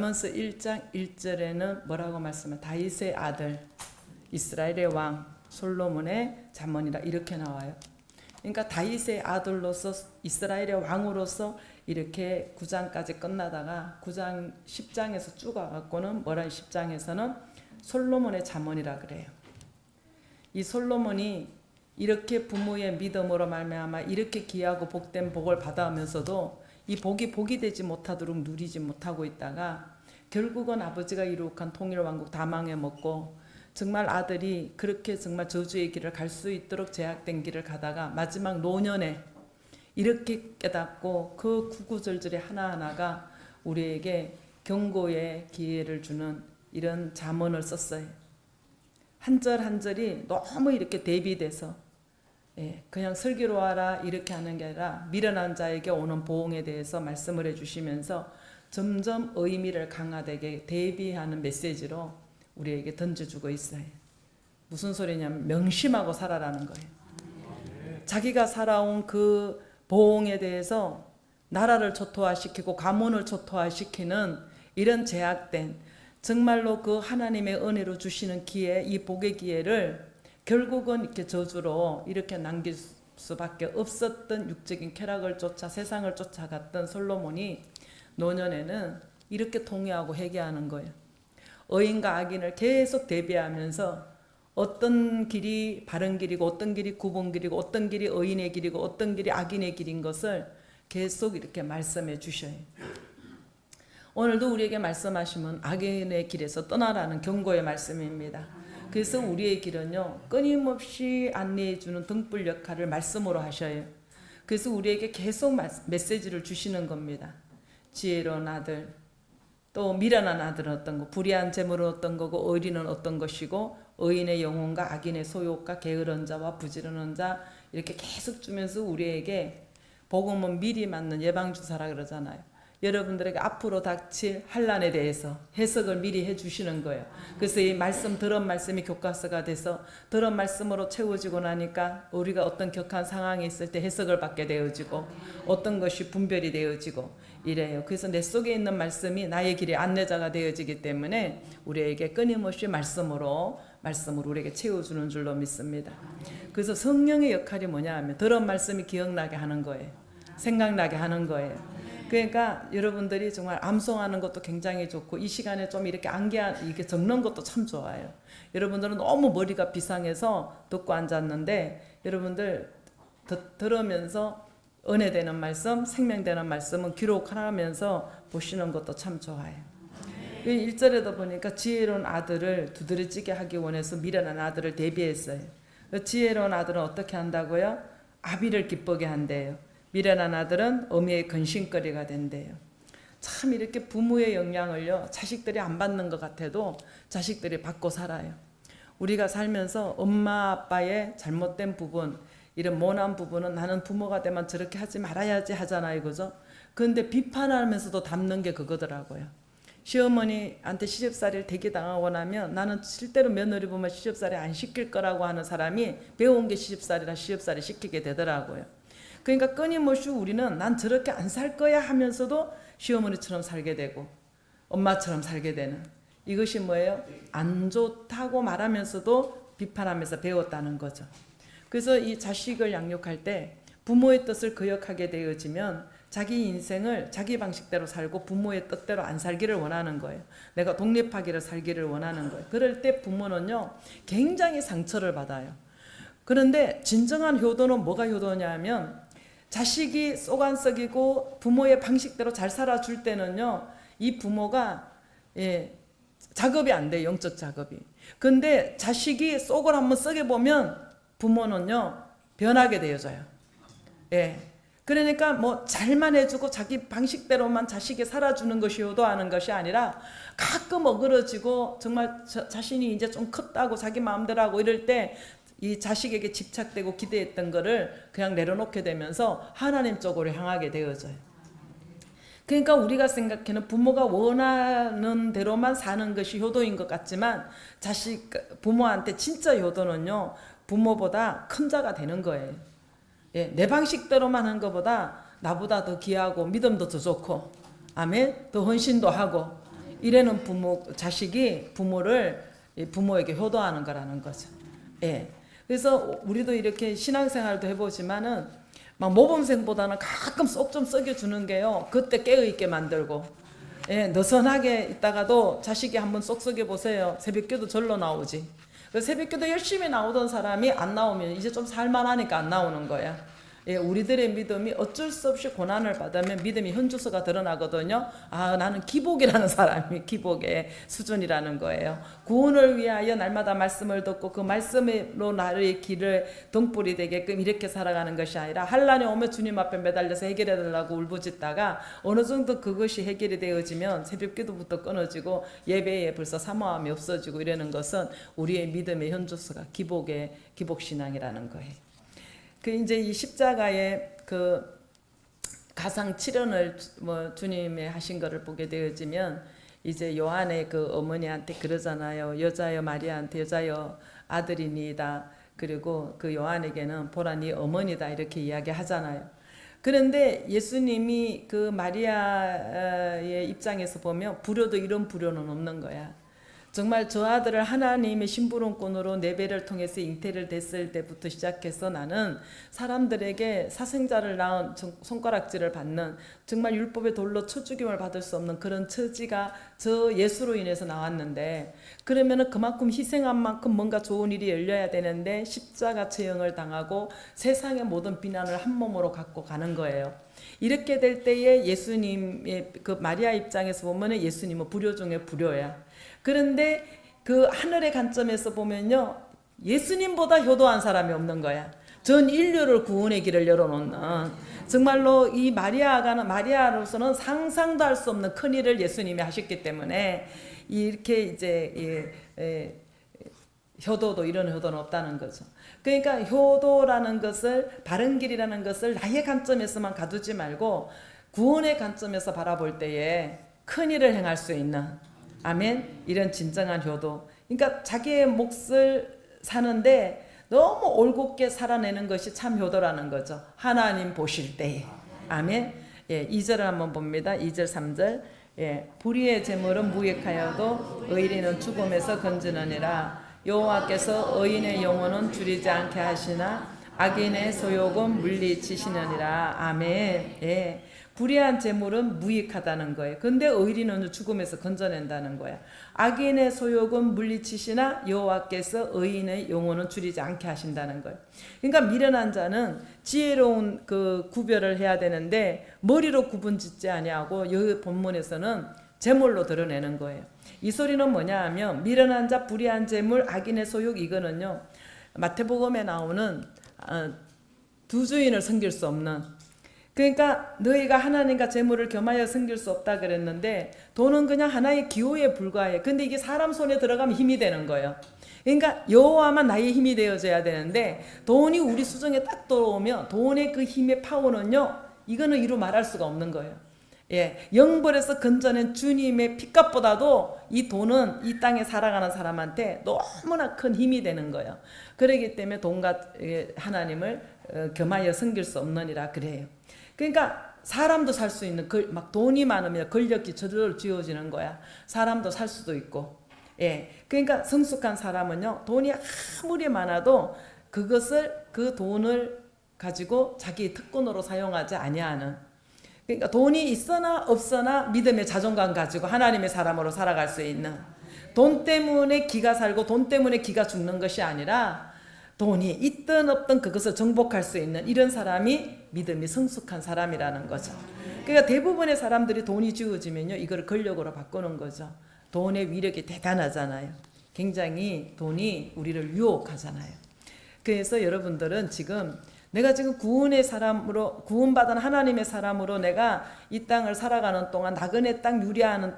아모스 1장 1절에는 뭐라고 말씀해? 다윗의 아들, 이스라엘의 왕 솔로몬의 잠언이라 이렇게 나와요. 그러니까 다윗의 아들로서 이스라엘의 왕으로서 이렇게 9장까지 끝나다가 9장 10장에서 쭉 와갖고는 뭐라 10장에서는 솔로몬의 잠언이라 그래요. 이 솔로몬이 이렇게 부모의 믿음으로 말미암아 이렇게 귀하고 복된 복을 받아오면서도 이 복이 되지 못하도록 누리지 못하고 있다가 결국은 아버지가 이룩한 통일왕국 다 망해먹고 정말 아들이 그렇게 정말 저주의 길을 갈 수 있도록 제약된 길을 가다가 마지막 노년에 이렇게 깨닫고 그 구구절절이 하나하나가 우리에게 경고의 기회를 주는 이런 잠언을 썼어요. 한 절 한 절이 너무 이렇게 대비돼서 그냥 슬기로 하라 이렇게 하는 게 아니라 미련한 자에게 오는 보응에 대해서 말씀을 해주시면서 점점 의미를 강화되게 대비하는 메시지로 우리에게 던져주고 있어요. 무슨 소리냐면 명심하고 살아라는 거예요. 자기가 살아온 그 보응에 대해서 나라를 초토화시키고 가문을 초토화시키는 이런 제약된 정말로 그 하나님의 은혜로 주시는 기회, 이 복의 기회를 결국은 이렇게 저주로 이렇게 남길 수밖에 없었던 육적인 쾌락을 쫓아 세상을 쫓아갔던 솔로몬이 노년에는 이렇게 통회하고 회개하는 거예요. 의인과 악인을 계속 대비하면서 어떤 길이 바른 길이고 어떤 길이 굽은 길이고 어떤 길이 의인의 길이고 어떤 길이 악인의 길인 것을 계속 이렇게 말씀해 주셔요. 오늘도 우리에게 말씀하시면 악인의 길에서 떠나라는 경고의 말씀입니다. 그래서 우리의 길은요 끊임없이 안내해 주는 등불 역할을 말씀으로 하셔요. 그래서 우리에게 계속 메시지를 주시는 겁니다. 지혜로운 아들, 또 미련한 아들은 어떤 거, 불의한 재물은 어떤 거고 의리는 어떤 것이고 의인의 영혼과 악인의 소욕과 게으른 자와 부지런한 자 이렇게 계속 주면서 우리에게 복음은 미리 맞는 예방주사라 그러잖아요. 여러분들에게 앞으로 닥칠 환난에 대해서 해석을 미리 해주시는 거예요. 그래서 이 말씀 들은 말씀이 교과서가 돼서 들은 말씀으로 채워지고 나니까 우리가 어떤 격한 상황에 있을 때 해석을 받게 되어지고 어떤 것이 분별이 되어지고 이래요. 그래서 내 속에 있는 말씀이 나의 길의 안내자가 되어지기 때문에 우리에게 끊임없이 말씀으로 우리에게 채워주는 줄로 믿습니다. 그래서 성령의 역할이 뭐냐 하면 들은 말씀이 기억나게 하는 거예요. 생각나게 하는 거예요. 그러니까 여러분들이 정말 암송하는 것도 굉장히 좋고 이 시간에 좀 이렇게 이렇게 적는 것도 참 좋아요. 여러분들은 너무 머리가 비상해서 듣고 앉았는데 여러분들 들으면서 은혜되는 말씀, 생명되는 말씀은 기록하면서 보시는 것도 참 좋아요. 1절에도 보니까 지혜로운 아들을 두드러지게 하기 원해서 미련한 아들을 대비했어요. 지혜로운 아들은 어떻게 한다고요? 아비를 기쁘게 한대요. 미련한 아들은 어미의 근심거리가 된대요. 참 이렇게 부모의 영향을요 자식들이 안 받는 것 같아도 자식들이 받고 살아요. 우리가 살면서 엄마 아빠의 잘못된 부분, 이런 모난 부분은 나는 부모가 되면 저렇게 하지 말아야지 하잖아요, 그죠? 그런데 비판하면서도 담는 게 그거더라고요. 시어머니한테 시집살이를 되게 당하고 나면 나는 실제로 며느리 보면 시집살이 안 시킬 거라고 하는 사람이 배운 게 시집살이라 시집살이 시키게 되더라고요. 그러니까 끊임없이 우리는 난 저렇게 안 살 거야 하면서도 시어머니처럼 살게 되고 엄마처럼 살게 되는 이것이 뭐예요? 안 좋다고 말하면서도 비판하면서 배웠다는 거죠. 그래서 이 자식을 양육할 때 부모의 뜻을 거역하게 되어지면 자기 인생을 자기 방식대로 살고 부모의 뜻대로 안 살기를 원하는 거예요. 내가 독립하기를 살기를 원하는 거예요. 그럴 때 부모는요 굉장히 상처를 받아요. 그런데 진정한 효도는 뭐가 효도냐 하면 자식이 속 안 썩이고 부모의 방식대로 잘 살아줄 때는요 이 부모가 작업이 안 돼요. 영적 작업이. 근데 자식이 속을 한번 썩여보면 부모는요 변하게 되어져요. 그러니까 뭐 잘만 해주고 자기 방식대로만 자식이 살아주는 것이 효도하는 것이 아니라 가끔 어그러지고 정말 자신이 이제 좀 컸다고 자기 마음대로 하고 이럴 때 이 자식에게 집착되고 기대했던 거를 그냥 내려놓게 되면서 하나님 쪽으로 향하게 되어져요. 그러니까 우리가 생각하는 부모가 원하는 대로만 사는 것이 효도인 것 같지만 부모한테 진짜 효도는요 부모보다 큰 자가 되는 거예요. 내 방식대로만 하는 것보다 나보다 더 귀하고 믿음도 더 좋고 아멘 더 헌신도 하고 이래는 자식이 부모에게 효도하는 거라는 거죠. 예. 그래서 우리도 이렇게 신앙생활도 해보지만은 막 모범생보다는 가끔 쏙 좀 썩여주는 게요. 그때 깨어있게 만들고, 예, 느슨하게 있다가도 자식이 한번 쏙 썩여보세요. 새벽기도 절로 나오지. 새벽기도 열심히 나오던 사람이 안 나오면 이제 좀 살만하니까 안 나오는 거야. 예, 우리들의 믿음이 어쩔 수 없이 고난을 받으면 믿음이 현주소가 드러나거든요. 아, 나는 기복이라는 사람이 기복의 수준이라는 거예요. 구원을 위하여 날마다 말씀을 듣고 그 말씀으로 나의 길을 등불이 되게끔 이렇게 살아가는 것이 아니라 환난이 오면 주님 앞에 매달려서 해결해 달라고 울부짖다가 어느 정도 그것이 해결이 되어지면 새벽기도부터 끊어지고 예배에 벌써 사모함이 없어지고 이러는 것은 우리의 믿음의 현주소가 기복신앙이라는 거예요. 이제 이 십자가의 그 가상 7연을 주님이 하신 것을 보게 되어지면 이제 요한의 그 어머니한테 그러잖아요. 여자여 마리아한테 여자여 아들이니이다. 그리고 그 요한에게는 보라 네 어머니다 이렇게 이야기하잖아요. 그런데 예수님이 그 마리아의 입장에서 보면 불효도 이런 불효는 없는 거야. 정말 저 아들을 하나님의 심부름꾼으로 내배를 통해서 잉태를 됐을 때부터 시작해서 나는 사람들에게 사생자를 낳은 손가락질을 받는 정말 율법의 돌로 쳐 죽임을 받을 수 없는 그런 처지가 저 예수로 인해서 나왔는데 그러면은 그만큼 희생한 만큼 뭔가 좋은 일이 열려야 되는데 십자가 처형을 당하고 세상의 모든 비난을 한 몸으로 갖고 가는 거예요. 이렇게 될 때에 예수님의 그 마리아 입장에서 보면은 예수님은 불효 중에 불효야. 그런데 그 하늘의 관점에서 보면요, 예수님보다 효도한 사람이 없는 거야. 전 인류를 구원의 길을 열어놓는 정말로 이 마리아로서는 상상도 할 수 없는 큰 일을 예수님이 하셨기 때문에 이렇게 이제 효도도 이런 효도는 없다는 거죠. 그러니까 효도라는 것을 바른 길이라는 것을 나의 관점에서만 가두지 말고 구원의 관점에서 바라볼 때에 큰 일을 행할 수 있는 아멘. 이런 진정한 효도. 그러니까 자기의 몫을 사는데 너무 올곧게 살아내는 것이 참 효도라는 거죠. 하나님 보실 때에. 아멘. 예, 2절을 한번 봅니다. 2절 3절. 예, 불의의 재물은 무익하여도 의인은 죽음에서 건지느니라. 여호와께서 의인의 영혼은 줄이지 않게 하시나 악인의 소욕은 물리치시느니라. 아멘. 예. 불의한 재물은 무익하다는 거예요. 근데 의인은 죽음에서 건져낸다는 거야. 악인의 소욕은 물리치시나 여호와께서 의인의 영혼은 줄이지 않게 하신다는 거예요. 그러니까 미련한 자는 지혜로운 그 구별을 해야 되는데 머리로 구분짓지 아니하고 이 본문에서는 재물로 드러내는 거예요. 이 소리는 뭐냐 하면 미련한 자, 불의한 재물, 악인의 소욕 이거는요. 마태복음에 나오는 두 주인을 섬길 수 없는 그러니까 너희가 하나님과 재물을 겸하여 섬길 수 없다 그랬는데 돈은 그냥 하나의 기호에 불과해. 근데 이게 사람 손에 들어가면 힘이 되는 거예요. 그러니까 여호와만 나의 힘이 되어져야 되는데 돈이 우리 수중에 딱 들어오면 돈의 그 힘의 파워는요. 이거는 이루 말할 수가 없는 거예요. 예, 영벌에서 건져낸 주님의 피값보다도 이 돈은 이 땅에 살아가는 사람한테 너무나 큰 힘이 되는 거예요. 그렇기 때문에 돈과 하나님을 겸하여 섬길 수 없느니라 그래요. 그러니까 사람도 살 수 있는 막 돈이 많으면 권력이 저절로 쥐어지는 거야. 사람도 살 수도 있고. 예. 그러니까 성숙한 사람은요. 돈이 아무리 많아도 그 돈을 가지고 자기 특권으로 사용하지 아니하는. 그러니까 돈이 있으나 없으나 믿음의 자존감 가지고 하나님의 사람으로 살아갈 수 있는. 돈 때문에 기가 살고 돈 때문에 기가 죽는 것이 아니라 돈이 있든 없든 그것을 정복할 수 있는 이런 사람이 믿음이 성숙한 사람이라는 거죠. 그러니까 대부분의 사람들이 돈이 쥐어지면요. 이걸 권력으로 바꾸는 거죠. 돈의 위력이 대단하잖아요. 굉장히 돈이 우리를 유혹하잖아요. 그래서 여러분들은 내가 지금 구원의 사람으로 구원받은 하나님의 사람으로 내가 이 땅을 살아가는 동안 나그네 땅 유리하는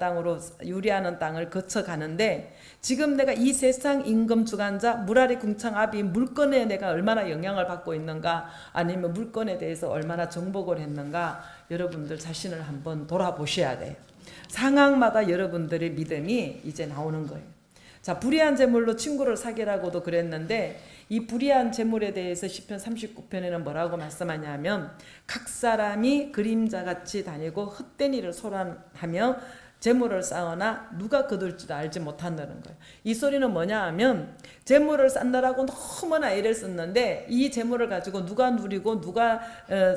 땅을 거쳐가는데 지금 내가 이 세상 임금 주관자 물아래 궁창 아비 물건에 내가 얼마나 영향을 받고 있는가 아니면 물건에 대해서 얼마나 정복을 했는가 여러분들 자신을 한번 돌아보셔야 돼요. 상황마다 여러분들의 믿음이 이제 나오는 거예요. 자, 불의한 재물로 친구를 사귀라고도 그랬는데 이 불의한 재물에 대해서 시편 39편에는 뭐라고 말씀하냐면 각 사람이 그림자같이 다니고 헛된 일을 소란하며 재물을 쌓으나 누가 거둘 줄 알지 못한다는 거예요. 이 소리는 뭐냐 하면 재물을 쌓느라고 너무나 애를 썼는데 이 재물을 가지고 누가 누리고 누가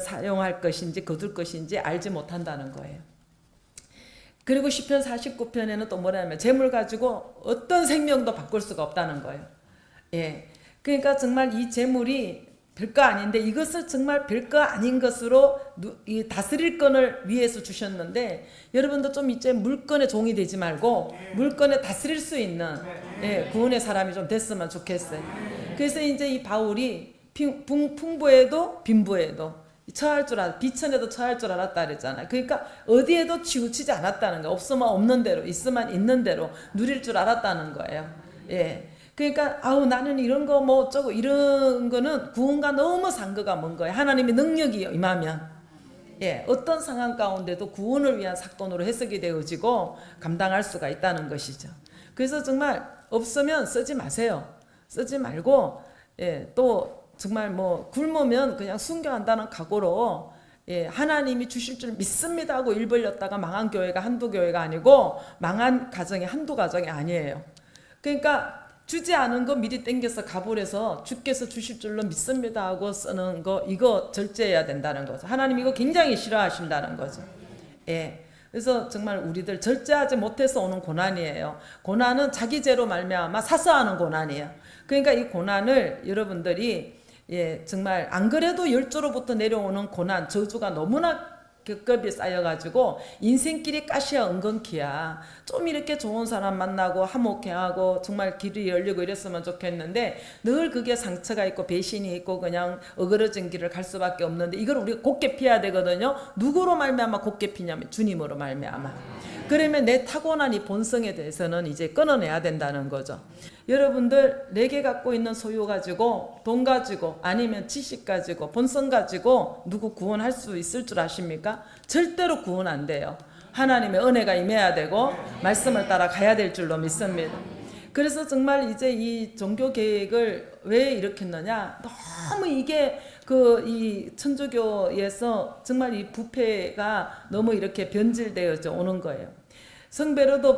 사용할 것인지 거둘 것인지 알지 못한다는 거예요. 그리고 시편 49편에는 또 뭐냐면 재물 가지고 어떤 생명도 바꿀 수가 없다는 거예요. 예. 그러니까 정말 이 재물이 별거 아닌데 이것을 정말 별거 아닌 것으로 다스릴 건을 위해서 주셨는데 여러분도 좀 이제 물건의 종이 되지 말고 물건에 다스릴 수 있는 구원의 사람이 좀 됐으면 좋겠어요. 그래서 이제 이 바울이 풍부에도 빈부에도 처할 줄 비천에도 처할 줄 알았다 그랬잖아요. 그러니까 어디에도 치우치지 않았다는 거예요. 없으면 없는 대로 있으면 있는 대로 누릴 줄 알았다는 거예요. 예. 그러니까 나는 이런 거 뭐 어쩌고 이런 거는 구원과 너무 상거가 먼 거예요. 하나님의 능력이 임하면 어떤 상황 가운데도 구원을 위한 사건으로 해석이 되어지고 감당할 수가 있다는 것이죠. 그래서 정말 없으면 쓰지 마세요. 쓰지 말고 또 정말 뭐 굶으면 그냥 순교한다는 각오로 하나님이 주실 줄 믿습니다 하고 일 벌렸다가 망한 교회가 한두 교회가 아니고 망한 가정이 한두 가정이 아니에요. 그러니까 주지 않은 거 미리 땡겨서 가불해서 주께서 주실 줄로 믿습니다 하고 쓰는 거 이거 절제해야 된다는 거죠. 하나님 이거 굉장히 싫어하신다는 거죠. 그래서 정말 우리들 절제하지 못해서 오는 고난이에요. 고난은 자기 죄로 말미암아 사서하는 고난이에요. 그러니까 이 고난을 여러분들이 정말 안 그래도 열조로부터 내려오는 고난 저주가 너무나 겹겹이 쌓여가지고 인생길이 가시야 은근키야. 좀 이렇게 좋은 사람 만나고 화목해하고 정말 길이 열리고 이랬으면 좋겠는데 늘 그게 상처가 있고 배신이 있고 그냥 어그러진 길을 갈 수밖에 없는데 이걸 우리가 곧게 피해야 되거든요. 누구로 말미암아 곧게 피냐면 주님으로 말미암아. 그러면 내 타고난 이 본성에 대해서는 이제 끊어내야 된다는 거죠. 여러분들 내게 갖고 있는 소유 가지고 돈 가지고 아니면 지식 가지고 본성 가지고 누구 구원할 수 있을 줄 아십니까? 절대로 구원 안 돼요. 하나님의 은혜가 임해야 되고 말씀을 따라 가야 될 줄로 믿습니다. 그래서 정말 이제 이 종교 계획을 왜 이렇게 했느냐? 너무 이게 이 천주교에서 정말 이 부패가 너무 이렇게 변질되어져 오는 거예요. 성베르도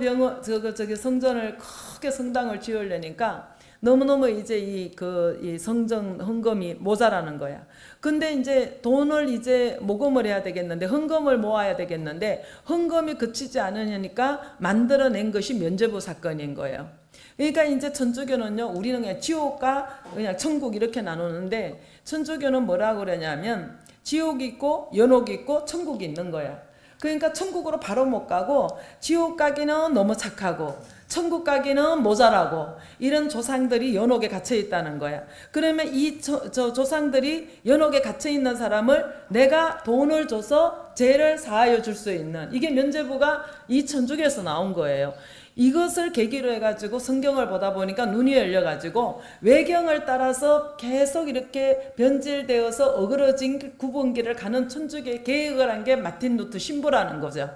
성전을 크게 성당을 지으려니까 너무너무 이제 이 성전 헌금이 모자라는 거야. 근데 이제 돈을 이제 모금을 해야 되겠는데 헌금을 모아야 되겠는데 헌금이 그치지 않으니까 만들어낸 것이 면죄부 사건인 거예요. 그러니까 이제 천주교는요, 우리는 그냥 지옥과 그냥 천국 이렇게 나누는데 천주교는 뭐라고 그러냐면 지옥이 있고 연옥이 있고 천국이 있는 거야. 그러니까 천국으로 바로 못 가고 지옥 가기는 너무 착하고 천국 가기는 모자라고 이런 조상들이 연옥에 갇혀 있다는 거야. 그러면 이 조상들이 연옥에 갇혀 있는 사람을 내가 돈을 줘서 죄를 사하여 줄 수 있는 이게 면죄부가 이 천주교에서 나온 거예요. 이것을 계기로 해가지고 성경을 보다 보니까 눈이 열려가지고 외경을 따라서 계속 이렇게 변질되어서 어그러진 구분기를 가는 천주교의 개혁을 한 게 마틴 루터 신부라는 거죠.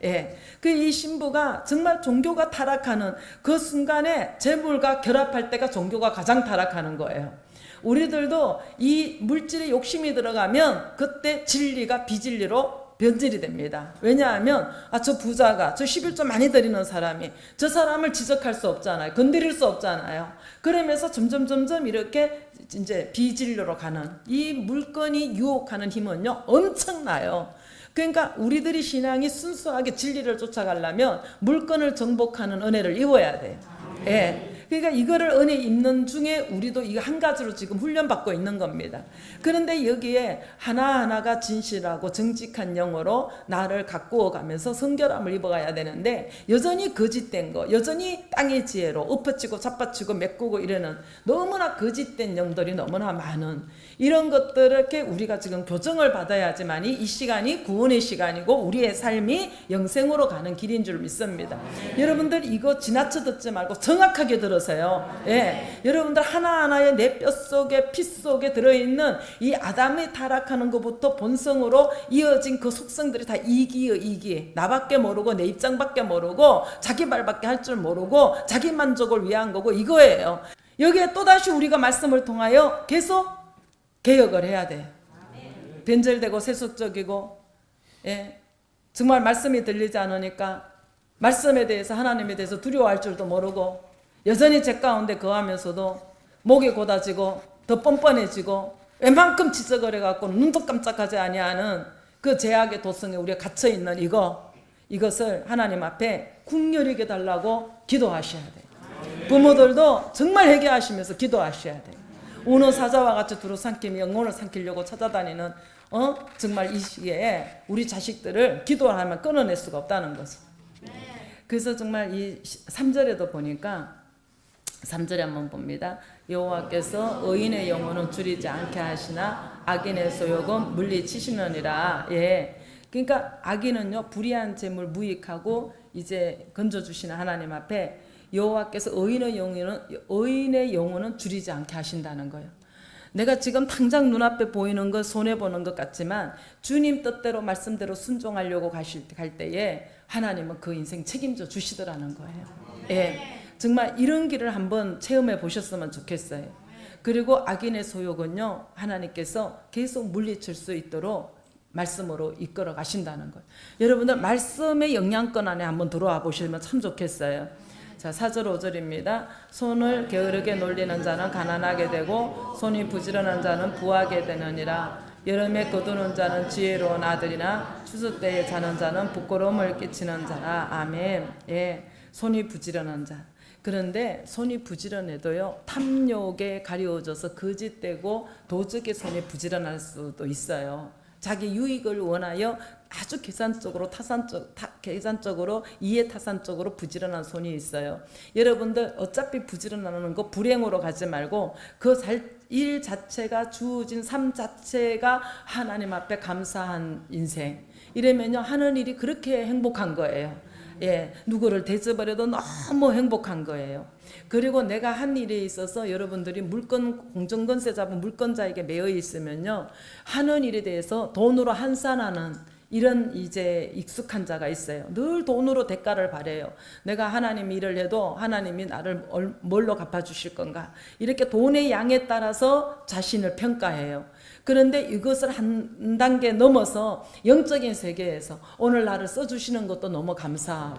이 신부가 정말 종교가 타락하는 그 순간에 재물과 결합할 때가 종교가 가장 타락하는 거예요. 우리들도 이 물질에 욕심이 들어가면 그때 진리가 비진리로 변질이 됩니다. 왜냐하면 저 부자가 저 11조 많이 드리는 사람이 저 사람을 지적할 수 없잖아요. 건드릴 수 없잖아요. 그러면서 점점 이렇게 이제 비진리로 가는 이 물건이 유혹하는 힘은요 엄청나요. 그러니까 우리들이 신앙이 순수하게 진리를 쫓아가려면 물건을 정복하는 은혜를 입어야 돼요. 그러니까 이거를 은혜 입는 중에 우리도 이거 한 가지로 지금 훈련받고 있는 겁니다. 그런데 여기에 하나하나가 진실하고 정직한 영어로 나를 가꾸어 가면서 성결함을 입어가야 되는데 여전히 거짓된 거, 여전히 땅의 지혜로 엎어치고 잡아치고 메꾸고 이러는 너무나 거짓된 영들이 너무나 많은 이런 것들을 이렇게 우리가 지금 교정을 받아야지만이 이 시간이 구원의 시간이고 우리의 삶이 영생으로 가는 길인 줄 믿습니다. 여러분들 이거 지나쳐 듣지 말고 정확하게 들어서요. 여러분들 하나하나의 내 뼛속에 피 속에 들어있는 이 아담이 타락하는 것부터 본성으로 이어진 그 속성들이 다 이기 나밖에 모르고 내 입장밖에 모르고 자기 말밖에 할 줄 모르고 자기 만족을 위한 거고 이거예요. 여기에 또다시 우리가 말씀을 통하여 계속 개혁을 해야 돼요. 변절되고 세속적이고 정말 말씀이 들리지 않으니까 말씀에 대해서 하나님에 대해서 두려워할 줄도 모르고 여전히 죄 가운데 거하면서도 목이 곧아지고 더 뻔뻔해지고 웬만큼 지저거려 갖고 눈도 깜짝하지 아니하는 그 죄악의 도성에 우리가 갇혀 있는 이것을 하나님 앞에 국률이게 달라고 기도하셔야 돼요. 부모들도 정말 회개하시면서 기도하셔야 돼요. 우는 사자와 같이 두루 삼킴이 영혼을 삼키려고 찾아다니는 정말 이 시기에 우리 자식들을 기도하면 끊어낼 수가 없다는 거죠. 그래서 정말 이 3절에도 보니까 3절에 한번 봅니다. 여호와께서 의인의 영혼은 줄이지 않게 하시나 악인의 소욕은 물리치시느니라. 예. 그러니까 악인은요 불의한 재물 무익하고 이제 건져주시는 하나님 앞에 여호와께서 의인의 영혼은 줄이지 않게 하신다는 거예요. 내가 지금 당장 눈앞에 보이는 것 손해보는 것 같지만 주님 뜻대로 말씀대로 순종하려고 갈 때에 하나님은 그 인생 책임져 주시더라는 거예요. 예, 정말 이런 길을 한번 체험해 보셨으면 좋겠어요. 그리고 악인의 소욕은요 하나님께서 계속 물리칠 수 있도록 말씀으로 이끌어 가신다는 거예요. 여러분들 말씀의 영향권 안에 한번 들어와 보시면 참 좋겠어요. 자, 4절 5절입니다. 손을 게으르게 놀리는 자는 가난하게 되고 손이 부지런한 자는 부하게 되느니라. 여름에 거두는 자는 지혜로운 아들이나 추수 때에 자는 자는 부끄러움을 끼치는 자라. 아멘. 예, 손이 부지런한 자. 그런데 손이 부지런해도요 탐욕에 가려워져서 거짓되고 도적의 손이 부지런할 수도 있어요. 자기 유익을 원하여 아주 계산적으로 계산적으로 이해타산적으로 부지런한 손이 있어요. 여러분들 어차피 부지런하는 거 불행으로 가지 말고 그 일 자체가 주어진 삶 자체가 하나님 앞에 감사한 인생 이러면요 하는 일이 그렇게 행복한 거예요. 예, 누구를 대접하려도 너무 행복한 거예요. 그리고 내가 한 일에 있어서 여러분들이 공정권세 잡은 물권자에게 매여 있으면요 하는 일에 대해서 돈으로 환산하는 이런 이제 익숙한 자가 있어요. 늘 돈으로 대가를 바래요. 내가 하나님 일을 해도 하나님이 나를 뭘로 갚아주실 건가 이렇게 돈의 양에 따라서 자신을 평가해요. 그런데 이것을 한 단계 넘어서 영적인 세계에서 오늘 나를 써주시는 것도 너무 감사하고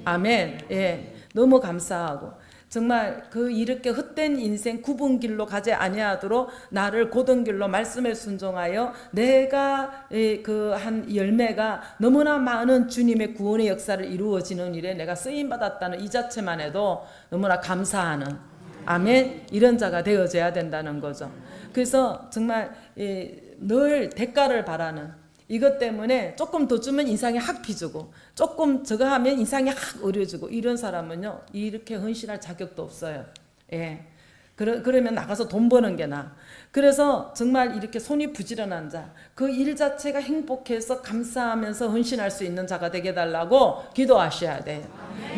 아멘. 예, 너무 감사하고 정말 그 이렇게 헛된 인생 굽은 길로 가지 아니하도록 나를 고든 길로 말씀에 순종하여 내가 그 한 열매가 너무나 많은 주님의 구원의 역사를 이루어지는 일에 내가 쓰임 받았다는 이 자체만 해도 너무나 감사하는 아멘 이런 자가 되어져야 된다는 거죠. 그래서 정말 늘 대가를 바라는 이것 때문에 조금 더 주면 인상이 확 비주고 조금 저거 하면 인상이 확 어려지고 이런 사람은요 이렇게 헌신할 자격도 없어요. 예. 그러면 나가서 돈 버는 게 나아. 그래서 정말 이렇게 손이 부지런한 자, 그 일 자체가 행복해서 감사하면서 헌신할 수 있는 자가 되게 달라고 기도하셔야 돼요.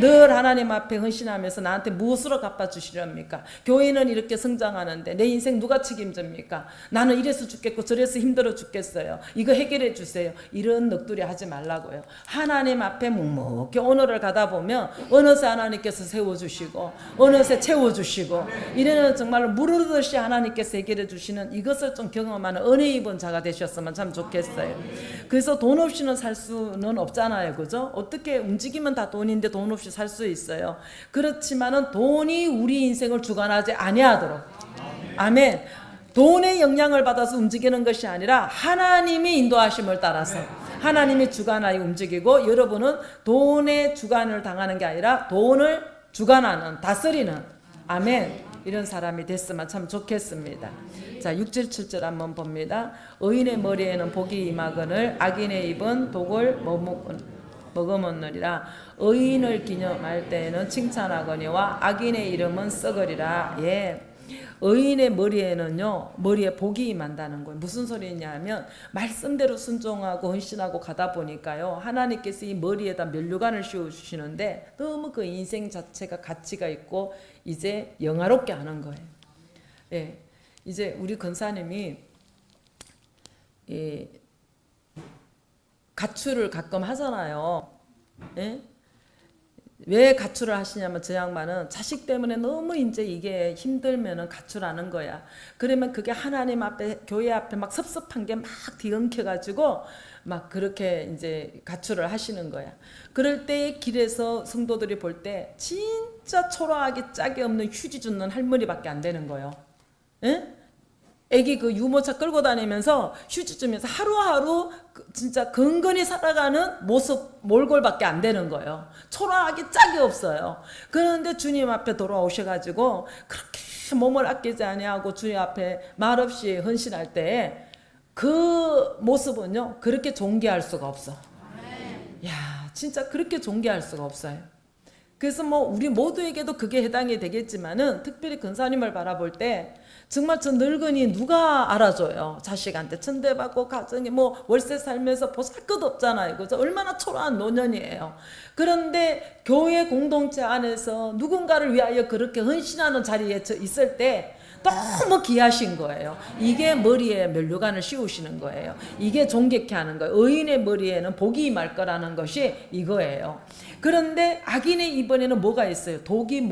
늘 하나님 앞에 헌신하면서 나한테 무엇으로 갚아주시렵니까? 교회는 이렇게 성장하는데 내 인생 누가 책임집니까? 나는 이래서 죽겠고 저래서 힘들어 죽겠어요. 이거 해결해 주세요. 이런 넋두리 하지 말라고요. 하나님 앞에 묵묵히 오늘을 가다 보면 어느새 하나님께서 세워주시고 어느새 채워주시고 이래는 정말로 무르르듯이 하나님께서 해결해 주시는 이것을 좀 경험하는 은혜 입은 자가 되셨으면 참 좋겠어요. 그래서 돈 없이는 살 수는 없잖아요. 그죠? 어떻게 움직이면 다 돈인데 돈 없이 살 수 있어요. 그렇지만은 돈이 우리 인생을 주관하지 아니하도록 아멘. 돈의 영향을 받아서 움직이는 것이 아니라 하나님의 인도하심을 따라서 하나님이 주관하여 움직이고 여러분은 돈의 주관을 당하는 게 아니라 돈을 주관하는 다스리는 아멘 이런 사람이 됐으면 참 좋겠습니다. 자 6절 7절 한번 봅니다. 의인의 머리에는 복이 임하거늘 악인의 입은 독을 먹어먹느니라. 의인을 기념할 때에는 칭찬하거니와 악인의 이름은 썩으리라. 예. 의인의 머리에는요 머리에 복이 임한다는 거예요. 무슨 소리냐면 말씀대로 순종하고 헌신하고 가다 보니까요 하나님께서 이 머리에다 면류관을 씌워주시는데 너무 그 인생 자체가 가치가 있고 이제 영화롭게 하는 거예요. 예. 이제 우리 권사님이 가출을 가끔 하잖아요. 예? 왜 가출을 하시냐면 저 양반은 자식 때문에 너무 이제 이게 힘들면은 가출하는 거야. 그러면 그게 하나님 앞에 교회 앞에 막 섭섭한 게 막 뒤엉켜가지고 막 그렇게 이제 가출을 하시는 거야. 그럴 때 길에서 성도들이 볼 때 진짜 초라하게 짝이 없는 휴지 줍는 할머니밖에 안 되는 거예요. 예? 애기 그 유모차 끌고 다니면서 휴지 주면서 하루하루 진짜 근근히 살아가는 모습 몰골밖에 안 되는 거예요. 초라하게 짝이 없어요. 그런데 주님 앞에 돌아오셔가지고 그렇게 몸을 아끼지 아니하고 주님 앞에 말없이 헌신할 때 그 모습은요 그렇게 존귀할 수가 없어. 야, 진짜 그렇게 존귀할 수가 없어요. 그래서 뭐 우리 모두에게도 그게 해당이 되겠지만은 특별히 근사님을 바라볼 때 정말 저 늙은이 누가 알아줘요. 자식한테 천대받고 가정에 뭐 월세 살면서 보살것 없잖아요. 그죠? 얼마나 초라한 노년이에요. 그런데 교회 공동체 안에서 누군가를 위하여 그렇게 헌신하는 자리에 있을 때 너무 귀하신 거예요. 이게 머리에 면류관을 씌우시는 거예요. 이게 존귀케 하는 거예요. 의인의 머리에는 복이 임할 거라는 것이 이거예요. 그런데 악인의 이번에는 뭐가 있어요? 독이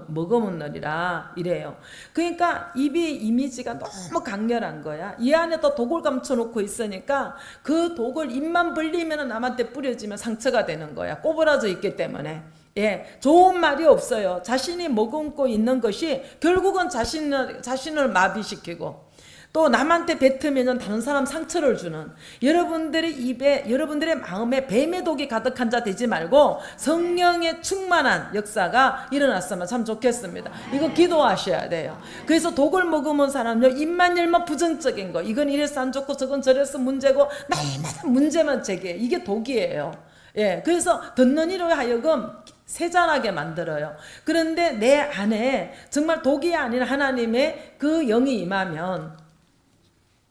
머금으리라 이래요. 그러니까 입이 이미지가 너무 강렬한 거야. 이 안에 또 독을 감춰놓고 있으니까 그 독을 입만 벌리면 남한테 뿌려지면 상처가 되는 거야. 꼬부라져 있기 때문에. 예, 좋은 말이 없어요. 자신이 머금고 있는 것이 결국은 자신을 마비시키고 또 남한테 뱉으면 다른 사람 상처를 주는, 여러분들의 입에 여러분들의 마음에 뱀의 독이 가득한 자 되지 말고 성령의 충만한 역사가 일어났으면 참 좋겠습니다. 이거 기도하셔야 돼요. 그래서 독을 머금은 사람은요 입만 열면 부정적인 거, 이건 이래서 안 좋고 저건 저래서 문제고 날마다 문제만 제기해. 이게 독이에요. 예, 그래서 듣는 이로 하여금 세잔하게 만들어요. 그런데 내 안에 정말 독이 아닌 하나님의 그 영이 임하면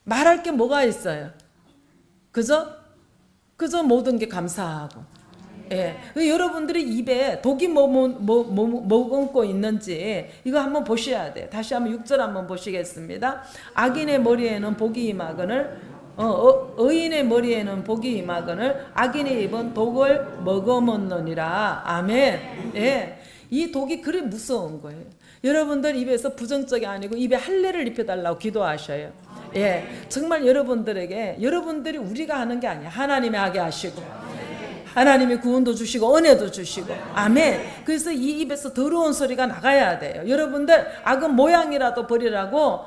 말할 게 뭐가 있어요? 그죠? 모든 게 감사하고. 예. 여러분들이 입에 독이 머금고 있는지 이거 한번 보셔야 돼요. 다시 한번 6절 한번 보시겠습니다. 악인의 머리에는 복이 임하거늘 의인의 머리에는 복이 임하거늘 악인의 입은 독을 머금었느니라. 아멘. 예. 이 독이 그리 무서운 거예요. 여러분들 입에서 부정적이 아니고 입에 할례를 입혀달라고 기도하셔요. 예. 정말 여러분들이 우리가 하는 게 아니야. 하나님이 하게 하시고 하나님이 구원도 주시고 은혜도 주시고. 아멘. 그래서 이 입에서 더러운 소리가 나가야 돼요. 여러분들 악은 모양이라도 버리라고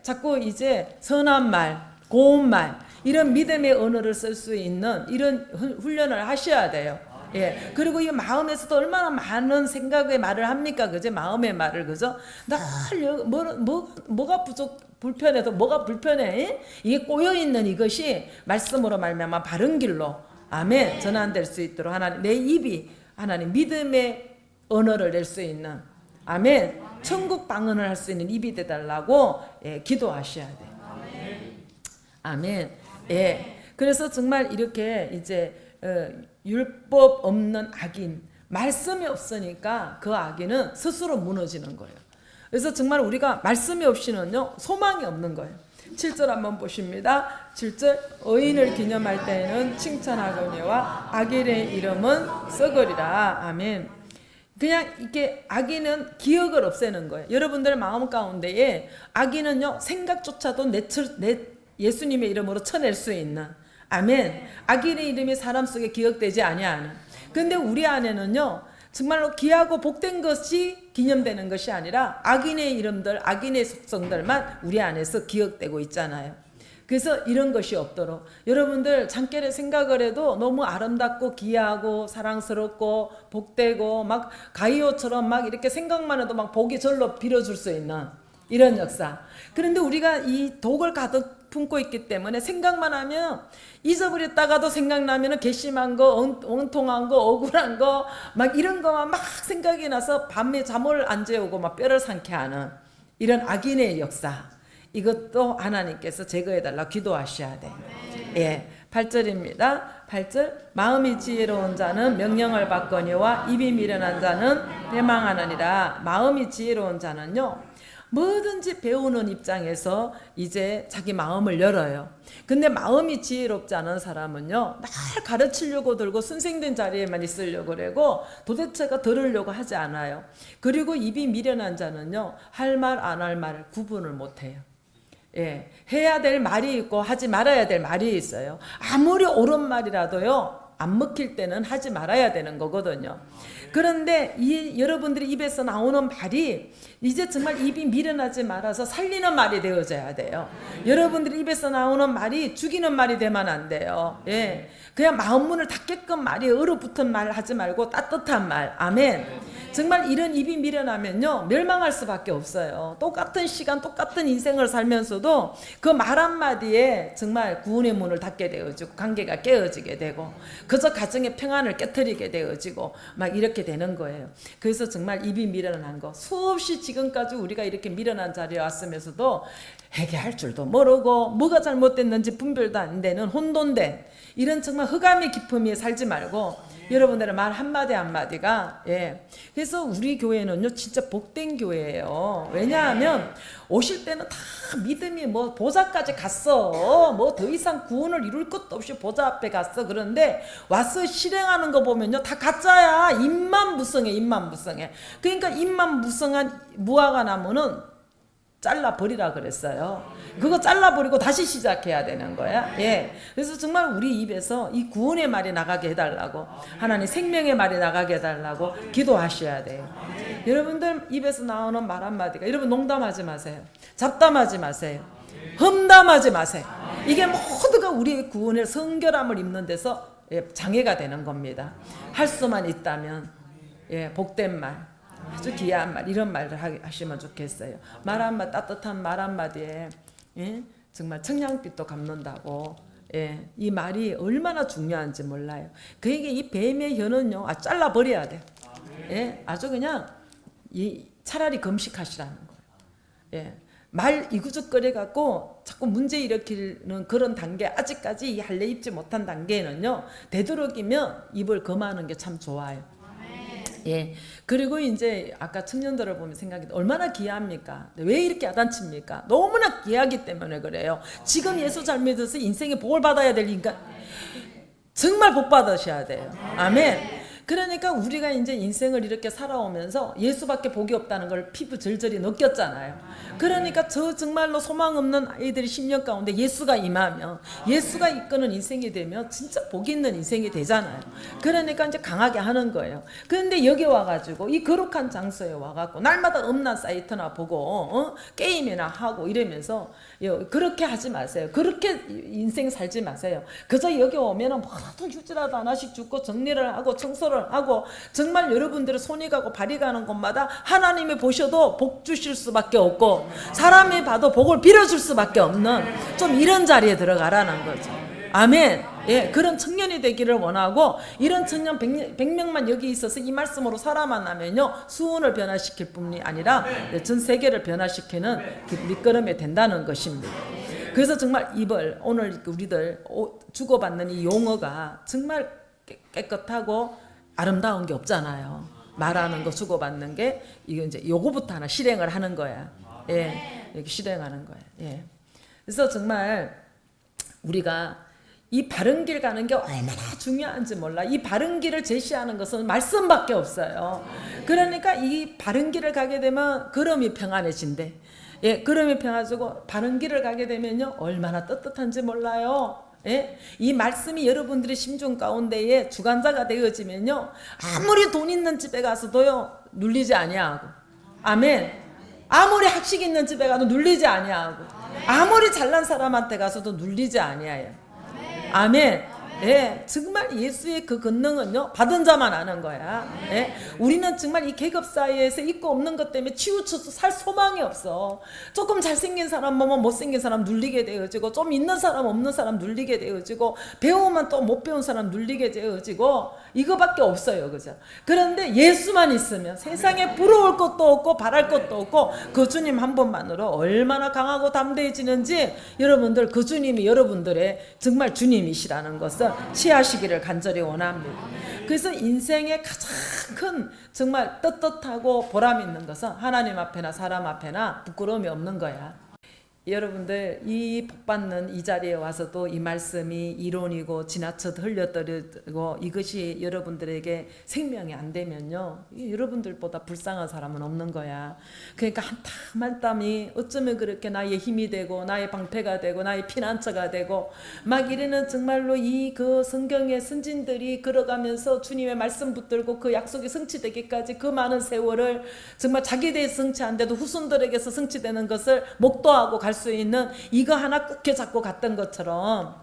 자꾸 이제 선한 말, 고운 말, 이런 믿음의 언어를 쓸 수 있는 이런 훈련을 하셔야 돼요. 예. 그리고 이 마음에서도 얼마나 많은 생각의 말을 합니까? 그죠? 마음의 말을, 그죠? 늘 뭐가 불편해서 뭐가 불편해? 이게 꼬여있는 이것이 말씀으로 말미암아 바른 길로, 아멘, 전환될 수 있도록 하나님, 내 입이 하나님 믿음의 언어를 낼 수 있는, 아멘, 천국 방언을 할 수 있는 입이 되달라고 기도하셔야 돼요. 아멘. 예. 그래서 정말 이렇게 이제 율법 없는 악인, 말씀이 없으니까 그 악인은 스스로 무너지는 거예요. 그래서 정말 우리가 말씀이 없이는요 소망이 없는 거예요. 7절 한번 보십니다. 7절, 의인을 기념할 때에는 칭찬하거니와 악인의 이름은 썩으리라. 아멘. 그냥 이게 악인은 기억을 없애는 거예요. 여러분들 마음 가운데에 악인은요 생각조차도 예수님의 이름으로 쳐낼 수 있는, 아멘, 악인의 이름이 사람 속에 기억되지 아니하는. 근데 우리 안에는요 정말로 귀하고 복된 것이 기념되는 것이 아니라 악인의 이름들, 악인의 속성들만 우리 안에서 기억되고 있잖아요. 그래서 이런 것이 없도록 여러분들 잠결에 생각을 해도 너무 아름답고 귀하고 사랑스럽고 복되고 막 가이오처럼 막 이렇게 생각만 해도 막 복이 절로 빌어줄 수 있는 이런 역사. 그런데 우리가 이 독을 가득 품고 있기 때문에 생각만 하면 잊어버렸다가도 생각나면 괘씸한 거, 엉통한 거, 억울한 거 막 이런 거만 막 생각이 나서 밤에 잠을 안 재우고 막 뼈를 상케 하는 이런 악인의 역사, 이것도 하나님께서 제거해달라 기도하셔야 돼. 예, 8절입니다. 8절, 마음이 지혜로운 자는 명령을 받거니와 입이 미련한 자는 패망하느니라. 마음이 지혜로운 자는요 뭐든지 배우는 입장에서 이제 자기 마음을 열어요. 근데 마음이 지혜롭지 않은 사람은요, 날 가르치려고 들고 선생된 자리에만 있으려고 그러고 도대체가 들으려고 하지 않아요. 그리고 입이 미련한 자는요, 할 말 안 할 말을 구분을 못해요. 예, 해야 될 말이 있고 하지 말아야 될 말이 있어요. 아무리 옳은 말이라도요, 안 먹힐 때는 하지 말아야 되는 거거든요. 그런데 여러분들이 입에서 나오는 말이 이제 정말 입이 미련하지 말아서 살리는 말이 되어져야 돼요. 여러분들이 입에서 나오는 말이 죽이는 말이 되면 안 돼요. 예, 그냥 마음문을 닫게끔 말이 얼어붙은 말 하지 말고 따뜻한 말. 아멘. 정말 이런 입이 미련하면요, 멸망할 수밖에 없어요. 똑같은 시간 똑같은 인생을 살면서도 그 말 한마디에 정말 구원의 문을 닫게 되어지고 관계가 깨어지게 되고 그저 가정의 평안을 깨트리게 되어지고 막 이렇게 되는 거예요. 그래서 정말 입이 미련한 거, 수없이 지금까지 우리가 이렇게 미련한 자리에 왔으면서도 회개할 줄도 모르고 뭐가 잘못됐는지 분별도 안 되는 혼돈된 이런 정말 흑암의 기품에 살지 말고 여러분들의 말 한마디 한마디가, 예, 그래서 우리 교회는요 진짜 복된 교회예요. 왜냐하면 오실 때는 다 믿음이 뭐 보좌까지 갔어, 뭐 더 이상 구원을 이룰 것도 없이 보좌 앞에 갔어. 그런데 와서 실행하는 거 보면요 다 가짜야. 입만 무성해, 입만 무성해. 그러니까 입만 무성한 무화과 나무는 잘라버리라 그랬어요. 그거 잘라버리고 다시 시작해야 되는 거야. 예. 그래서 정말 우리 입에서 이 구원의 말이 나가게 해달라고, 하나님 생명의 말이 나가게 해달라고 기도하셔야 돼요. 여러분들 입에서 나오는 말 한마디가, 여러분 농담하지 마세요. 잡담하지 마세요. 험담하지 마세요. 이게 모두가 우리의 구원의 성결함을 입는 데서 장애가 되는 겁니다. 할 수만 있다면, 예, 복된 말, 아주 귀한 말, 이런 말을 하시면 좋겠어요. 말 한마디, 따뜻한 말 한마디에, 예? 정말 청량빛도 갚는다고. 예, 이 말이 얼마나 중요한지 몰라요. 그에게 이 뱀의 혀는요, 잘라버려야 돼. 예, 아주 그냥 차라리 금식하시라는 거예요. 예, 말 이구적거려 갖고 자꾸 문제 일으키는 그런 단계, 아직까지 이 할례 입지 못한 단계에는요, 되도록이면 입을 금하는 게 참 좋아요. 예. 그리고 이제 아까 청년들을 보면 생각이 얼마나 귀합니까? 왜 이렇게 야단칩니까? 너무나 귀하기 때문에 그래요. 지금 예수 잘 믿어서 인생에 복을 받아야 될 인간, 정말 복 받으셔야 돼요. 아멘. 그러니까 우리가 이제 인생을 이렇게 살아오면서 예수밖에 복이 없다는 걸 피부 절절히 느꼈잖아요. 그러니까 저 정말로 소망 없는 아이들이 10년 가운데 예수가 임하면, 예수가 이끄는 인생이 되면 진짜 복 있는 인생이 되잖아요. 그러니까 이제 강하게 하는 거예요. 그런데 여기 와가지고 이 거룩한 장소에 와갖고 날마다 음란 사이트나 보고 게임이나 하고 이러면서, 그렇게 하지 마세요. 그렇게 인생 살지 마세요. 그저 여기 오면은 뭐라도 휴지라도 하나씩 주고 정리를 하고 청소를 하고 정말 여러분들의 손이 가고 발이 가는 곳마다 하나님이 보셔도 복 주실 수밖에 없고 사람이 봐도 복을 빌어줄 수밖에 없는 좀 이런 자리에 들어가라는 거죠. 아멘. 예, 그런 청년이 되기를 원하고, 이런 청년 100명만 여기 있어서 이 말씀으로 살아만 나면요 수원을 변화시킬 뿐이 아니라 전 세계를 변화시키는 그 밑거름이 된다는 것입니다. 그래서 정말 입을, 오늘 우리들 주고받는 이 용어가 정말 깨끗하고 아름다운 게 없잖아요. 말하는 거, 주고받는 게, 이거 이제 요거부터 하나 실행을 하는 거야. 예, 이렇게 실행하는 거야. 예. 그래서 정말 우리가 이 바른 길 가는 게 얼마나 중요한지 몰라. 이 바른 길을 제시하는 것은 말씀밖에 없어요. 그러니까 이 바른 길을 가게 되면 걸음이 평안해진대. 예, 걸음이 평안해지고 바른 길을 가게 되면요 얼마나 떳떳한지 몰라요. 예? 이 말씀이 여러분들의 심중 가운데에 주관자가 되어지면요 아무리 돈 있는 집에 가서도요 눌리지 아니하고, 아멘. 아무리 학식 있는 집에 가도 눌리지 아니하고, 아무리 잘난 사람한테 가서도 눌리지 아니하여. 아멘. 예, 정말 예수의 그 권능은요 받은 자만 아는 거야. 예, 우리는 정말 이 계급 사이에서 있고 없는 것 때문에 치우쳐서 살 소망이 없어. 조금 잘생긴 사람 보면 못생긴 사람 눌리게 되어지고, 좀 있는 사람 없는 사람 눌리게 되어지고, 배우면 또 못 배운 사람 눌리게 되어지고, 이거밖에 없어요. 그죠? 그런데 예수만 있으면 세상에 부러울 것도 없고 바랄 것도 없고, 그 주님 한 분만으로 얼마나 강하고 담대해지는지 여러분들, 그 주님이 여러분들의 정말 주님이시라는 것을 취하시기를 간절히 원합니다. 그래서 인생의 가장 큰 정말 떳떳하고 보람 있는 것은 하나님 앞에나 사람 앞에나 부끄러움이 없는 거야. 여러분들 이 복받는 이 자리에 와서도 이 말씀이 이론이고 지나쳐 흘려떨어지고 이것이 여러분들에게 생명이 안 되면요, 여러분들보다 불쌍한 사람은 없는 거야. 그러니까 한 땀 한 땀이 어쩌면 그렇게 나의 힘이 되고 나의 방패가 되고 나의 피난처가 되고 막 이래는 정말로 이 그 성경의 선진들이 걸어가면서 주님의 말씀 붙들고 그 약속이 성취되기까지 그 많은 세월을 정말 자기들에서 성취 안 돼도 후손들에게서 성취되는 것을 목도하고 갈 수 있는 이거 하나 꾹 잡고 갔던 것처럼,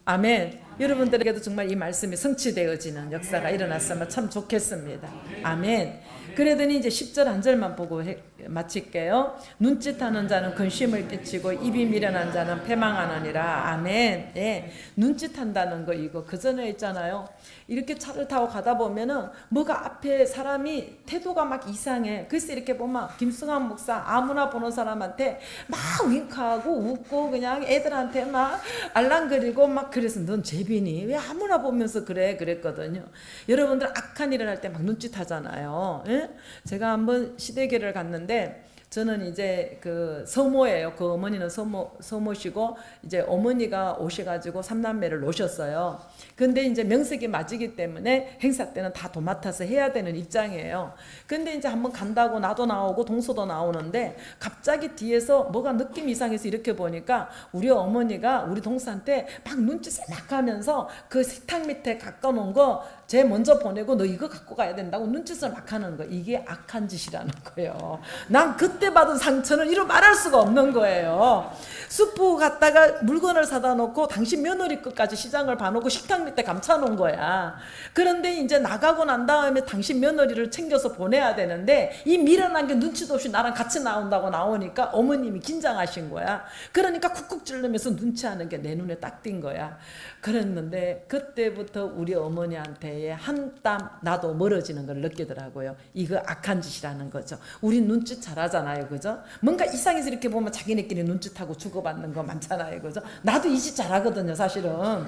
아멘. 여러분들에게도 정말 이 말씀이 성취되어지는 역사가 일어났으면 참 좋겠습니다. 아멘. 그러더니 이제 10절 한 절만 보고 마칠게요. 눈짓하는 자는 근심을 끼치고 입이 미련한 자는 패망하느니라. 아멘. 예. 눈짓한다는 거 이거 그 전에 있잖아요. 이렇게 차를 타고 가다 보면은 뭐가 앞에 사람이 태도가 막 이상해. 그래서 이렇게 보면 김승환 목사 아무나 보는 사람한테 막 윙크하고 웃고 그냥 애들한테 막 알랑거리고 막 그래서 넌 제비니? 왜 아무나 보면서 그래? 그랬거든요. 여러분들 악한 일을 할 때 막 눈짓하잖아요. 예? 제가 한번 시댁에를 갔는데 저는 이제 그 서모예요. 그 어머니는 서모시고 이제 어머니가 오셔가지고 삼남매를 놓으셨어요. 근데 이제 명색이 맞이기 때문에 행사 때는 다 도맡아서 해야 되는 입장이에요. 근데 이제 한번 간다고 나도 나오고 동서도 나오는데 갑자기 뒤에서 뭐가 느낌 이상해서 이렇게 보니까 우리 어머니가 우리 동서한테 막 눈짓을 막 하면서 그 식탁 밑에 갖다 놓은 거 쟤 먼저 보내고 너 이거 갖고 가야 된다고 눈짓을 막 하는 거. 이게 악한 짓이라는 거예요. 난 그때 받은 상처는 이루 말할 수가 없는 거예요. 수프 갖다가 물건을 사다 놓고 당신 며느리 것까지 시장을 봐놓고 식탁 밑에 감춰놓은 거야. 그런데 이제 나가고 난 다음에 당신 며느리를 챙겨서 보내야 되는데 이 미련한 게 눈치도 없이 나랑 같이 나온다고 나오니까 어머님이 긴장하신 거야. 그러니까 쿡쿡 찌르면서 눈치하는 게 내 눈에 딱 띈 거야. 그랬는데 그때부터 우리 어머니한테 한 땀 나도 멀어지는 걸 느끼더라고요. 이거 악한 짓이라는 거죠. 우리 눈짓 잘하잖아요, 그죠? 뭔가 이상해서 이렇게 보면 자기네끼리 눈짓하고 주고받는 거 많잖아요, 그죠? 나도 이 짓 잘하거든요, 사실은.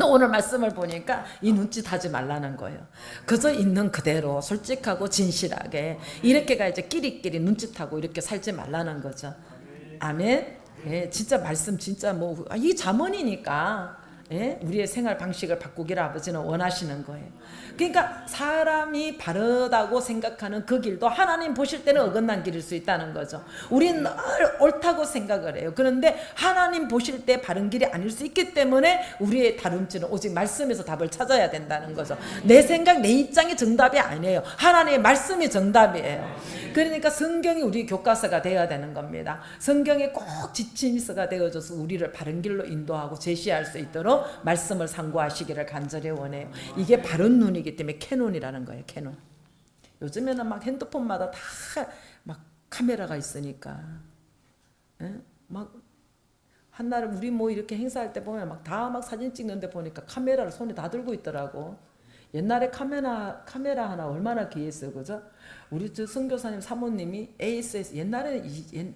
오늘 말씀을 보니까 이 눈짓 하지 말라는 거예요. 그저 있는 그대로 솔직하고 진실하게 이렇게가 이제 끼리끼리 눈짓하고 이렇게 살지 말라는 거죠. 아멘. 예, 진짜 말씀 진짜 뭐 이 잠언이니까 예? 우리의 생활 방식을 바꾸기를 아버지는 원하시는 거예요. 그러니까 사람이 바르다고 생각하는 그 길도 하나님 보실 때는 어긋난 길일 수 있다는 거죠. 우리는 늘 옳다고 생각을 해요. 그런데 하나님 보실 때 바른 길이 아닐 수 있기 때문에 우리의 다름질은 오직 말씀에서 답을 찾아야 된다는 거죠. 내 생각, 내 입장이 정답이 아니에요. 하나님의 말씀이 정답이에요. 그러니까 성경이 우리 교과서가 되어야 되는 겁니다. 성경에 꼭 지침서가 되어져서 우리를 바른 길로 인도하고 제시할 수 있도록 말씀을 상고하시기를 간절히 원해요. 이게 바른 눈이기 때문에 캐논이라는 거예요. 캐논. 요즘에는 막 핸드폰마다 다 막 카메라가 있으니까, 예? 막 한날 우리 뭐 이렇게 행사할 때 보면 막 다 막 사진 찍는데 보니까 카메라를 손에 다 들고 있더라고. 옛날에 카메라 하나 얼마나 귀했어요, 그죠? 우리 저 선교사님 사모님이 AS에서 옛날에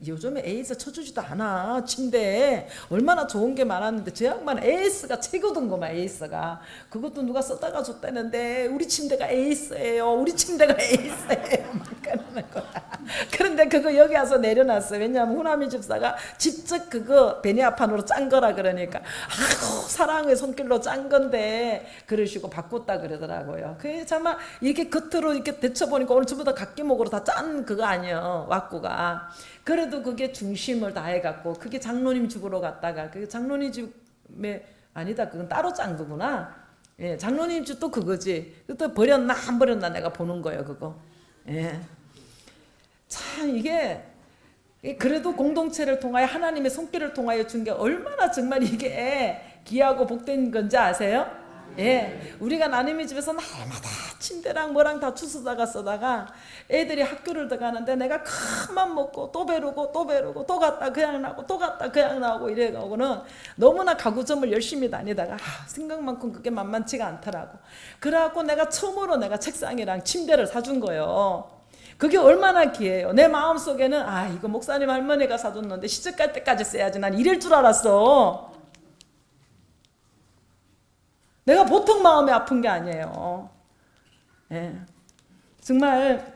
요즘에 AS 쳐주지도 않아. 침대에 얼마나 좋은 게 많았는데 저 양반 AS가 최고던거만. AS가 그것도 누가 썼다가 줬다는데 우리 침대가 AS예요. 우리 침대가 AS예요. 막 그러는 거야. 그런데 그거 여기 와서 내려놨어요. 왜냐하면 후나미 집사가 직접 그거 베니아판으로 짠 거라 그러니까 아이고 사랑의 손길로 짠 건데 그러시고 바꿨다 그러더라고요. 그게 정말 이렇게 겉으로 이렇게 데쳐보니까 오늘 전부 다 각기목으로 다 짠 그거 아니에요. 왁구가. 그래도 그게 중심을 다해갖고 그게 장로님 집으로 갔다가 그게 장로님 집에 아니다. 그건 따로 짠 거구나. 예, 장로님 집 또 그거지. 또 버렸나 안 버렸나 내가 보는 거예요. 그거. 예. 참 이게 그래도 공동체를 통하여 하나님의 손길을 통하여 준 게 얼마나 정말 이게 귀하고 복된 건지 아세요? 예, 우리가 나님의 집에서 날마다 침대랑 뭐랑 다 주스다가 쓰다가 애들이 학교를 들어가는데 내가 큰맘 먹고 또 배르고 또 배르고 또 갔다 그냥 나오고 또 갔다 그냥 나오고 이래가고는 너무나 가구점을 열심히 다니다가 생각만큼 그게 만만치가 않더라고. 그래갖고 내가 처음으로 내가 책상이랑 침대를 사준 거예요. 그게 얼마나 귀해요. 내 마음속에는 이거 목사님 할머니가 사줬는데 시집갈 때까지 써야지. 난 이럴 줄 알았어. 내가 보통 마음이 아픈 게 아니에요. 예. 정말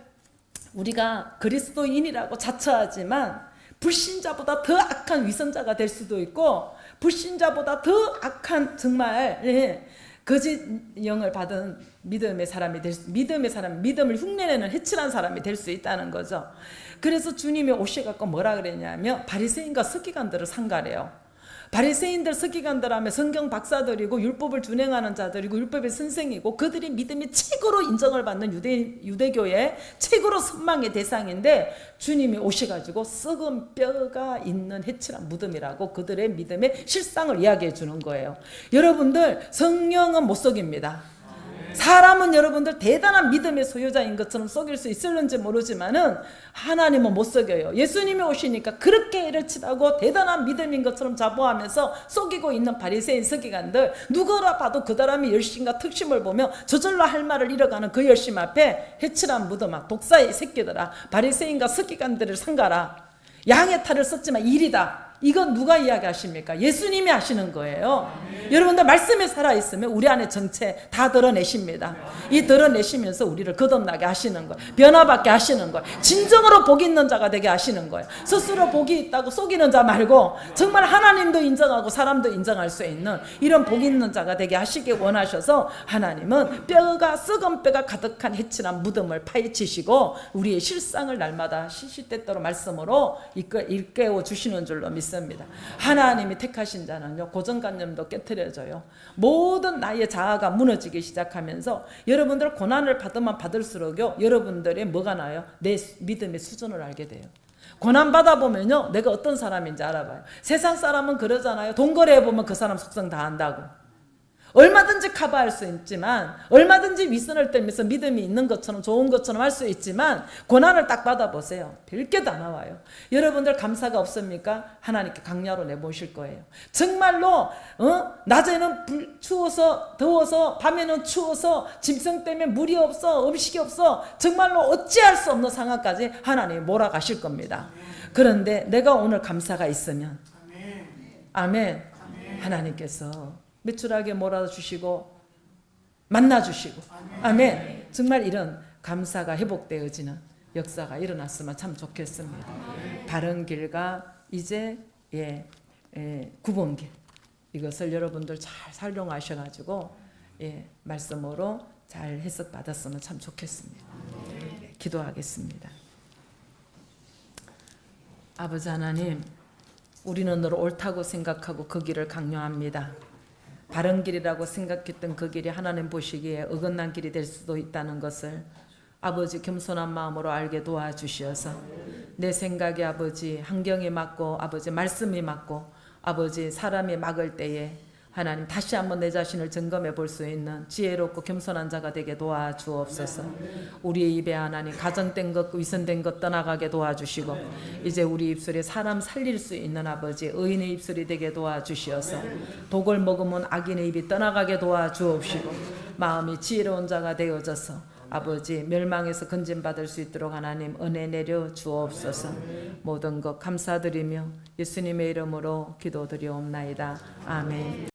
우리가 그리스도인이라고 자처하지만 불신자보다 더 악한 위선자가 될 수도 있고 불신자보다 더 악한 정말 거짓 영을 받은 믿음의 사람이 믿음을 흉내내는 해칠한 사람이 될 수 있다는 거죠. 그래서 주님이 오셔갖고 뭐라 그랬냐면 바리새인과 서기관들을 상가래요. 바리새인들 서기관들 하면 성경 박사들이고 율법을 준행하는 자들이고 율법의 선생이고 그들이 믿음이 최고로 인정을 받는 유대교의 최고로 선망의 대상인데 주님이 오셔가지고 썩은 뼈가 있는 해칠한 무덤이라고 그들의 믿음의 실상을 이야기해 주는 거예요. 여러분들 성령은 못 속입니다. 사람은 여러분들 대단한 믿음의 소유자인 것처럼 속일 수 있을는지 모르지만은 하나님은 못 속여요. 예수님이 오시니까 그렇게 일을 치라고 대단한 믿음인 것처럼 자부하면서 속이고 있는 바리새인 서기관들, 누구라 봐도 그 사람이 열심과 특심을 보며 저절로 할 말을 잃어가는 그 열심 앞에 해칠한 무덤아, 독사의 새끼들아, 바리새인과 서기관들을 상가라. 양의 탈을 썼지만 일이다. 이건 누가 이야기하십니까? 예수님이 하시는 거예요. 여러분들 말씀에 살아있으면 우리 안에 정체 다 드러내십니다. 이 드러내시면서 우리를 거듭나게 하시는 거예요. 변화받게 하시는 거예요. 진정으로 복이 있는 자가 되게 하시는 거예요. 스스로 복이 있다고 속이는 자 말고 정말 하나님도 인정하고 사람도 인정할 수 있는 이런 복이 있는 자가 되게 하시기 원하셔서 하나님은 썩은 뼈가 가득한 해칠한 무덤을 파헤치시고 우리의 실상을 날마다 시시때때로 말씀으로 일깨워 주시는 줄로 믿습니다. 하나님이 택하신 자는요, 고정관념도 깨트려져요. 모든 나의 자아가 무너지기 시작하면서 여러분들 고난을 받으면 받을수록요, 여러분들의 뭐가 나요? 내 믿음의 수준을 알게 돼요. 고난 받아보면요, 내가 어떤 사람인지 알아봐요. 세상 사람은 그러잖아요. 돈 거래해보면 그 사람 속성 다 안다고. 얼마든지 커버할 수 있지만, 얼마든지 위선을 떨면서 믿음이 있는 것처럼 좋은 것처럼 할 수 있지만 고난을 딱 받아보세요. 별게 다 나와요. 여러분들 감사가 없습니까? 하나님께 강야로 내보실 거예요. 정말로 낮에는 추워서 더워서 밤에는 추워서 짐승 때문에 물이 없어 음식이 없어 정말로 어찌할 수 없는 상황까지 하나님이 몰아가실 겁니다. 그런데 내가 오늘 감사가 있으면 아멘. 하나님께서 매출하게 몰아주시고 만나주시고 아멘. 정말 이런 감사가 회복되어지는 역사가 일어났으면 참 좋겠습니다. 바른 길과 이제 구분길, 이것을 여러분들 잘 활용하셔가지고 말씀으로 잘 해석 받았으면 참 좋겠습니다. 기도하겠습니다. 아버지 하나님, 우리는 너를 옳다고 생각하고 그 길을 강요합니다. 바른 길이라고 생각했던 그 길이 하나님 보시기에 어긋난 길이 될 수도 있다는 것을 아버지 겸손한 마음으로 알게 도와주시어서 내 생각이 아버지 환경이 맞고 아버지 말씀이 맞고 아버지 사람이 막을 때에 하나님 다시 한번 내 자신을 점검해 볼 수 있는 지혜롭고 겸손한 자가 되게 도와주옵소서. 우리의 입에 하나님 가정된 것 위선된 것 떠나가게 도와주시고 이제 우리 입술에 사람 살릴 수 있는 아버지 의인의 입술이 되게 도와주시어서 독을 먹으면 악인의 입이 떠나가게 도와주옵시고 마음이 지혜로운 자가 되어져서 아버지 멸망에서 건진받을 수 있도록 하나님 은혜 내려 주옵소서. 모든 것 감사드리며 예수님의 이름으로 기도드리옵나이다. 아멘.